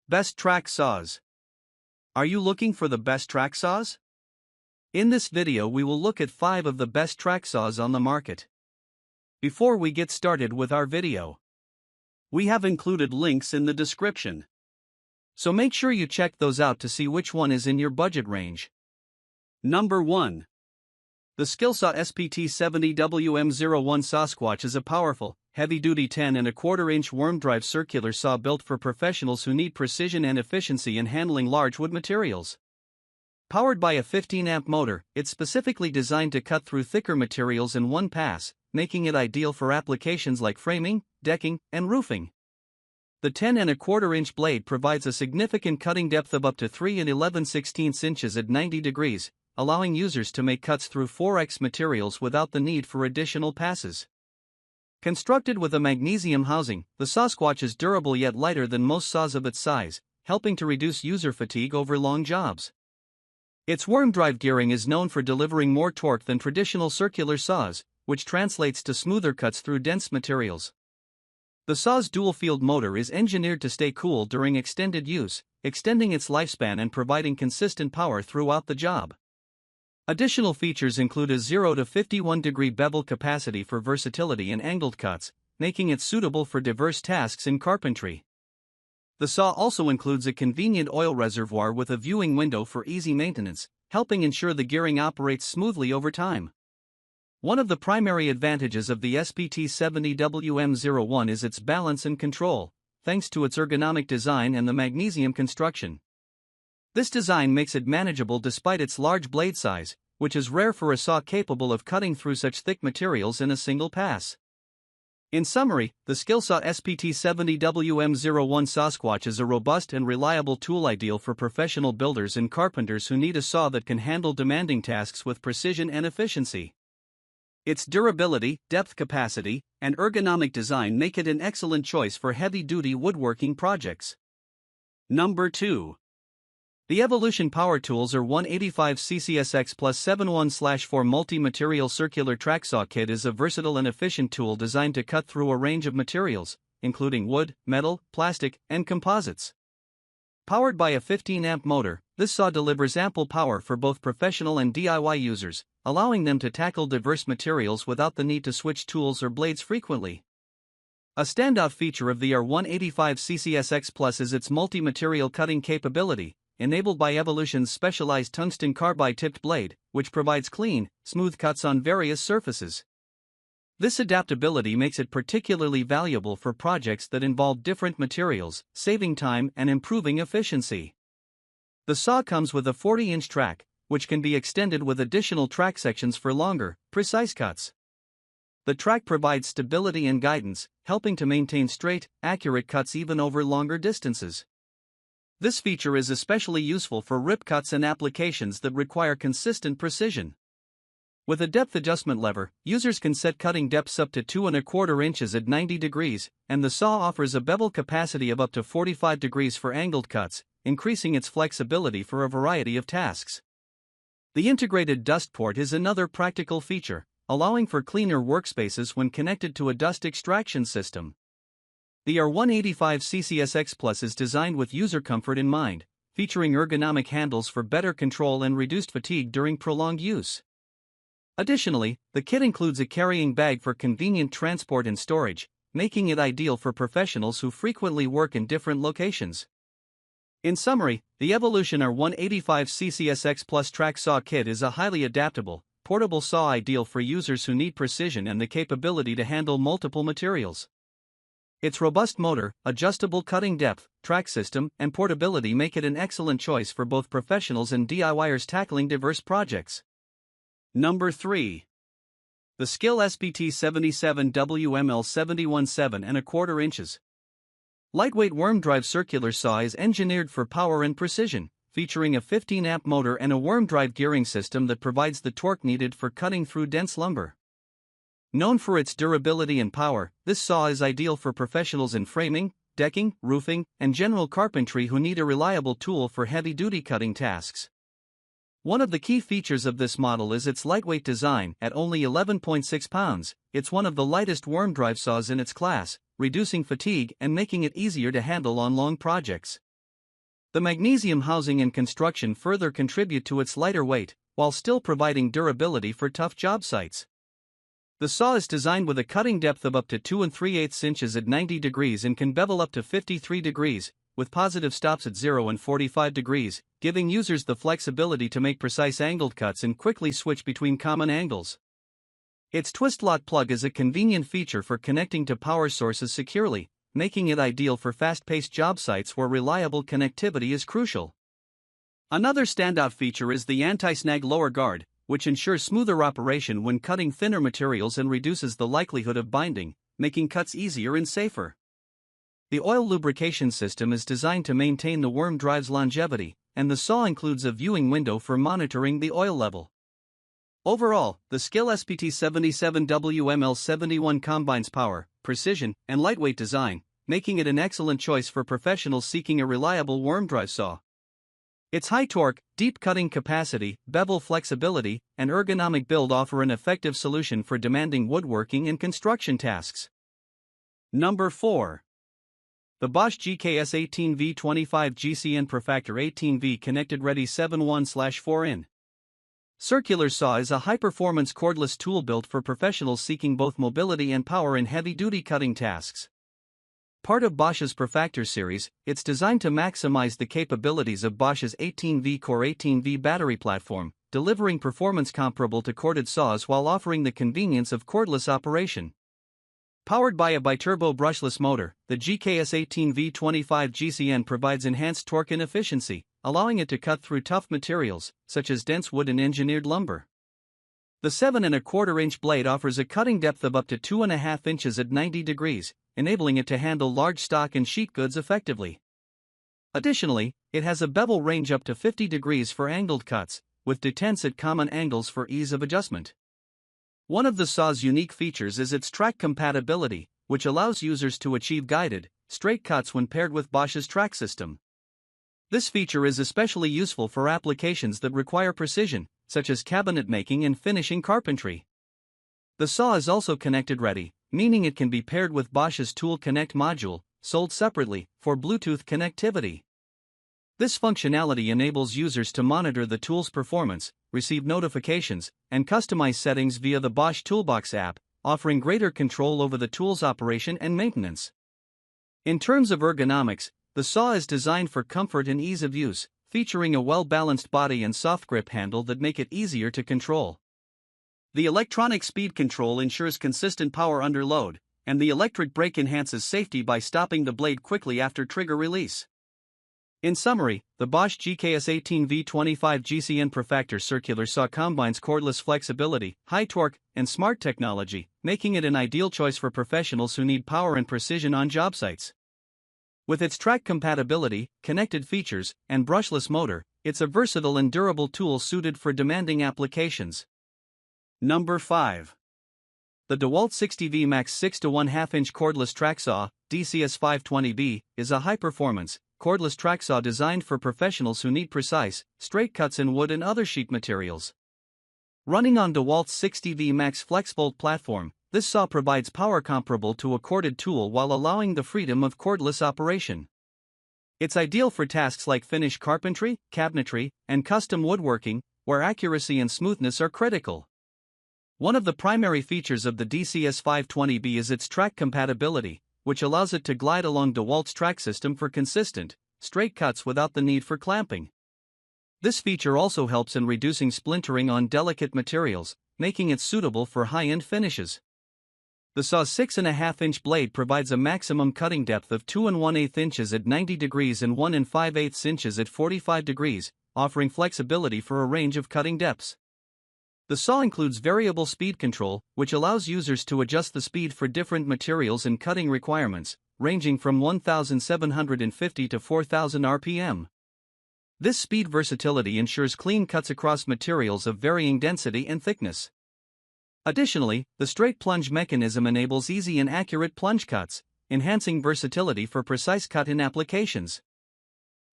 Best track saws. Are you looking for the best track saws? In this video we will look at 5 of the best track saws on the market. Before we get started with our video, we have included links in the description, so make sure you check those out to see which one is in your budget range. Number 1. The SKILSAW SPT77WML-71 SAWSQUATCH is a powerful, heavy-duty 10¼ worm drive circular saw built for professionals who need precision and efficiency in handling large wood materials. Powered by a 15-amp motor, it's specifically designed to cut through thicker materials in one pass, making it ideal for applications like framing, decking, and roofing. The 10¼ blade provides a significant cutting depth of up to 3 11/16 inches at 90 degrees, allowing users to make cuts through 4x materials without the need for additional passes. Constructed with a magnesium housing, the SAWSQUATCH is durable yet lighter than most saws of its size, helping to reduce user fatigue over long jobs. Its worm drive gearing is known for delivering more torque than traditional circular saws, which translates to smoother cuts through dense materials. The saw's dual-field motor is engineered to stay cool during extended use, extending its lifespan and providing consistent power throughout the job. Additional features include a 0 to 51-degree bevel capacity for versatility and angled cuts, making it suitable for diverse tasks in carpentry. The saw also includes a convenient oil reservoir with a viewing window for easy maintenance, helping ensure the gearing operates smoothly over time. One of the primary advantages of the SPT77WML-71 is its balance and control, thanks to its ergonomic design and the magnesium construction. This design makes it manageable despite its large blade size, which is rare for a saw capable of cutting through such thick materials in a single pass. In summary, the SKILSAW SPT77WML-71 SAWSQUATCH is a robust and reliable tool ideal for professional builders and carpenters who need a saw that can handle demanding tasks with precision and efficiency. Its durability, depth capacity, and ergonomic design make it an excellent choice for heavy-duty woodworking projects. Number 2. The Evolution Power Tools or 185 CCSX+71/4 multi-material circular TrackSaw kit is a versatile and efficient tool designed to cut through a range of materials, including wood, metal, plastic, and composites. Powered by a 15-amp motor, this saw delivers ample power for both professional and DIY users, allowing them to tackle diverse materials without the need to switch tools or blades frequently. A standout feature of the R185 CCSX Plus is its multi-material cutting capability, enabled by Evolution's specialized tungsten carbide tipped blade, which provides clean, smooth cuts on various surfaces. This adaptability makes it particularly valuable for projects that involve different materials, saving time and improving efficiency. The saw comes with a 40-inch track, which can be extended with additional track sections for longer, precise cuts. The track provides stability and guidance, helping to maintain straight, accurate cuts even over longer distances. This feature is especially useful for rip cuts and applications that require consistent precision. With a depth adjustment lever, users can set cutting depths up to 2¼ inches at 90 degrees, and the saw offers a bevel capacity of up to 45 degrees for angled cuts, increasing its flexibility for a variety of tasks. The integrated dust port is another practical feature, allowing for cleaner workspaces when connected to a dust extraction system. The R185 CCSX Plus is designed with user comfort in mind, featuring ergonomic handles for better control and reduced fatigue during prolonged use. Additionally, the kit includes a carrying bag for convenient transport and storage, making it ideal for professionals who frequently work in different locations. In summary, the Evolution R185 CCSX Plus TrackSaw kit is a highly adaptable, portable saw ideal for users who need precision and the capability to handle multiple materials. Its robust motor, adjustable cutting depth, track system, and portability make it an excellent choice for both professionals and DIYers tackling diverse projects. Number 3. The SKIL SPT77WML-71 7¼ inches. Lightweight worm drive circular saw is engineered for power and precision, featuring a 15-amp motor and a worm drive gearing system that provides the torque needed for cutting through dense lumber. Known for its durability and power, this saw is ideal for professionals in framing, decking, roofing, and general carpentry who need a reliable tool for heavy-duty cutting tasks. One of the key features of this model is its lightweight design. At only 11.6 pounds, it's one of the lightest worm drive saws in its class, reducing fatigue and making it easier to handle on long projects. The magnesium housing and construction further contribute to its lighter weight, while still providing durability for tough job sites. The saw is designed with a cutting depth of up to 2 3/8 inches at 90 degrees and can bevel up to 53 degrees, with positive stops at 0 and 45 degrees, giving users the flexibility to make precise angled cuts and quickly switch between common angles. Its twist-lock plug is a convenient feature for connecting to power sources securely, making it ideal for fast-paced job sites where reliable connectivity is crucial. Another standout feature is the anti-snag lower guard, which ensures smoother operation when cutting thinner materials and reduces the likelihood of binding, making cuts easier and safer. The oil lubrication system is designed to maintain the worm drive's longevity, and the saw includes a viewing window for monitoring the oil level. Overall, the SKIL SPT77WML-71 combines power, precision, and lightweight design, making it an excellent choice for professionals seeking a reliable worm drive saw. Its high torque, deep cutting capacity, bevel flexibility, and ergonomic build offer an effective solution for demanding woodworking and construction tasks. Number 4. The BOSCH GKS18V25 GCN PROFACTOR 18V Connected Ready 71/4in. Circular saw is a high-performance cordless tool built for professionals seeking both mobility and power in heavy-duty cutting tasks. Part of Bosch's PROFACTOR series, it's designed to maximize the capabilities of Bosch's 18V Core 18V battery platform, delivering performance comparable to corded saws while offering the convenience of cordless operation. Powered by a biturbo brushless motor, the GKS18V25 GCN provides enhanced torque and efficiency, allowing it to cut through tough materials, such as dense wood and engineered lumber. The 7 1/4-inch blade offers a cutting depth of up to 2.5 inches at 90 degrees, enabling it to handle large stock and sheet goods effectively. Additionally, it has a bevel range up to 50 degrees for angled cuts, with detents at common angles for ease of adjustment. One of the saw's unique features is its track compatibility, which allows users to achieve guided, straight cuts when paired with Bosch's track system. This feature is especially useful for applications that require precision, such as cabinet making and finishing carpentry. The saw is also connected ready, meaning it can be paired with Bosch's Tool Connect module, sold separately, for Bluetooth connectivity. This functionality enables users to monitor the tool's performance, receive notifications, and customize settings via the Bosch Toolbox app, offering greater control over the tool's operation and maintenance. In terms of ergonomics, the saw is designed for comfort and ease of use, featuring a well-balanced body and soft grip handle that make it easier to control. The electronic speed control ensures consistent power under load, and the electric brake enhances safety by stopping the blade quickly after trigger release. In summary, the Bosch GKS18V25 GCN PROFACTOR circular saw combines cordless flexibility, high torque, and smart technology, making it an ideal choice for professionals who need power and precision on job sites. With its track compatibility, connected features, and brushless motor, it's a versatile and durable tool suited for demanding applications. Number 5. The DEWALT 60V Max 6-1/2-inch cordless TrackSaw, DCS520B, is a high-performance, cordless track saw designed for professionals who need precise, straight cuts in wood and other sheet materials. Running on DEWALT's 60V Max FlexVolt platform, this saw provides power comparable to a corded tool while allowing the freedom of cordless operation. It's ideal for tasks like finish carpentry, cabinetry, and custom woodworking, where accuracy and smoothness are critical. One of the primary features of the DCS520B is its track compatibility, which allows it to glide along DEWALT's track system for consistent, straight cuts without the need for clamping. This feature also helps in reducing splintering on delicate materials, making it suitable for high-end finishes. The saw's 6.5-inch blade provides a maximum cutting depth of 2 1/8 inches at 90 degrees and 1 5/8 inches at 45 degrees, offering flexibility for a range of cutting depths. The saw includes variable speed control, which allows users to adjust the speed for different materials and cutting requirements, ranging from 1,750 to 4,000 RPM. This speed versatility ensures clean cuts across materials of varying density and thickness. Additionally, the straight plunge mechanism enables easy and accurate plunge cuts, enhancing versatility for precise cut-in applications.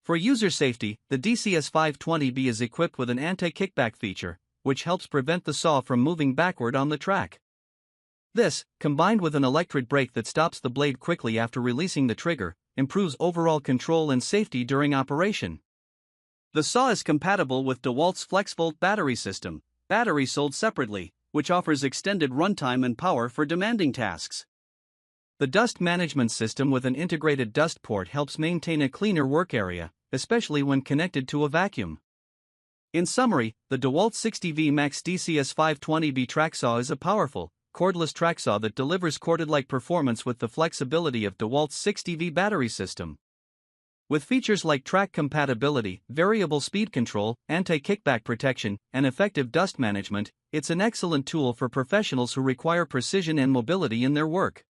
For user safety, the DCS520B is equipped with an anti-kickback feature, which helps prevent the saw from moving backward on the track. This, combined with an electric brake that stops the blade quickly after releasing the trigger, improves overall control and safety during operation. The saw is compatible with DEWALT's FlexVolt battery system, battery sold separately, which offers extended runtime and power for demanding tasks. The dust management system with an integrated dust port helps maintain a cleaner work area, especially when connected to a vacuum. In summary, the DEWALT 60V Max DCS520B TrackSaw is a powerful, cordless TrackSaw that delivers corded-like performance with the flexibility of DEWALT's 60V battery system. With features like track compatibility, variable speed control, anti-kickback protection, and effective dust management, it's an excellent tool for professionals who require precision and mobility in their work.